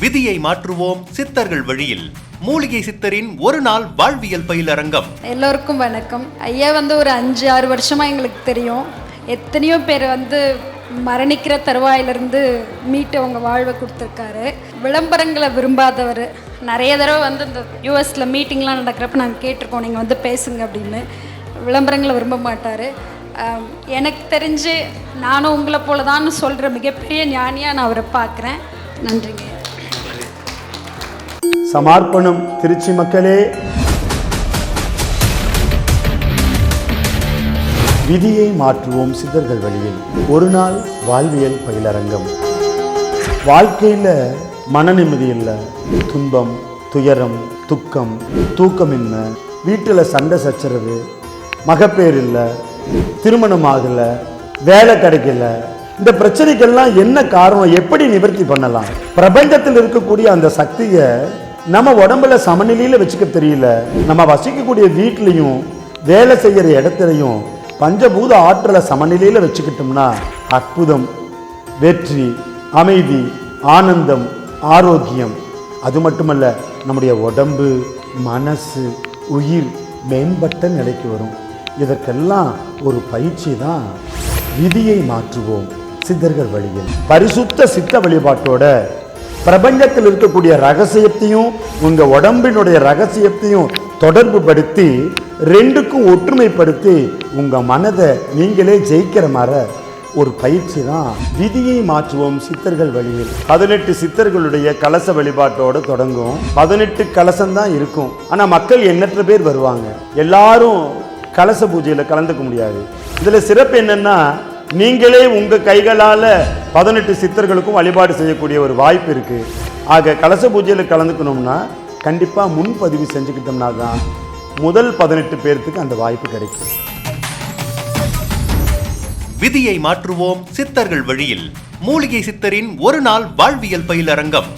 விதியை மாற்றுவோம் சித்தர்கள் வழியில் மூலிகை சித்தரின் ஒரு நாள் வாழ்வியல் பயிலரங்கம். எல்லோருக்கும் வணக்கம். ஐயா ஒரு 5-6 வருஷமாக எங்களுக்கு தெரியும். எத்தனையோ பேர் மரணிக்கிற தருவாயிலிருந்து மீட்டு அவங்க வாழ்வை கொடுத்துருக்காரு. விளம்பரங்களை விரும்பாதவர். நிறைய தடவை இந்த யூஎஸில் மீட்டிங்லாம் நடக்கிறப்ப நாங்கள் கேட்டிருக்கோம், நீங்கள் பேசுங்க அப்படின்னு. விளம்பரங்களை விரும்ப மாட்டார். எனக்கு தெரிஞ்சு நானும் உங்களை போல தான் சொல்கிற மிகப்பெரிய ஞானியாக நான் அவரை பார்க்குறேன். நன்றிங்க. சமர்ப்பணம். திருச்சி மக்களே, விதியை மாற்றுவோம் சித்தர்கள் வழியில் ஒரு நாள் வாழ்வியல் பயிலரங்கம். வாழ்க்கையில் மன நிம்மதி இல்லை, துன்பம், துயரம், துக்கம், தூக்கமின்மை, வீட்டில் சண்டை சச்சரவு, மகப்பேர் இல்லை, திருமணம் ஆகலை, வேலை கிடைக்கல, இந்த பிரச்சனைக்கெல்லாம் என்ன காரணம், எப்படி நிவர்த்தி பண்ணலாம்? பிரபஞ்சத்தில் இருக்கக்கூடிய அந்த சக்தியை நம்ம உடம்புல சமநிலையில் வச்சுக்க தெரியல. நம்ம வசிக்கக்கூடிய வீட்லையும் வேலை செய்கிற இடத்துலையும் பஞ்சபூத ஆற்றலை சமநிலையில் வச்சுக்கிட்டோம்னா அற்புதம், வெற்றி, அமைதி, ஆனந்தம், ஆரோக்கியம், அது மட்டுமல்ல நம்முடைய உடம்பு, மனசு, உயிர் மேம்பட்ட நிலைக்கு வரும். இதற்கெல்லாம் ஒரு பயிற்சி தான் விதியை மாற்றுவோம் சித்தர்கள் வழியில். பரிசுத்த சித்த வழிபாட்டோட பிரபஞ்சத்தில் இருக்கக்கூடிய ரகசியத்தையும் உங்க உடம்பினுடைய ரகசியத்தையும் தொடர்பு படுத்தி ரெண்டுக்கும் ஒற்றுமைப்படுத்தி உங்க மனதை நீங்களே ஜெயிக்கிற மாதிரி ஒரு பயிற்சி தான் விதியை மாற்றுவோம் சித்தர்கள் வழியில். 18 சித்தர்களுடைய கலச வழிபாட்டோடு தொடங்கும். 18 கலசம்தான் இருக்கும். ஆனால் மக்கள் எண்ணற்ற பேர் வருவாங்க. எல்லாரும் கலச பூஜையில் கலந்துக்க முடியாது. இதில் சிறப்பு என்னன்னா, நீங்களே உங்க கைகளால் 18 சித்தர்களுக்கும் வழிபாடு செய்யக்கூடிய ஒரு வாய்ப்பு இருக்கு. ஆக கலச பூஜையில் கலந்துக்கணும்னா கண்டிப்பாக முன்பதிவு செஞ்சுக்கிட்டோம்னா தான் முதல் 18 பேருக்கு அந்த வாய்ப்பு கிடைக்கும். விதியை மாற்றுவோம் சித்தர்கள் வழியில் மூலிகை சித்தரின் ஒரு நாள் வாழ்வியல் பயிலரங்கம்.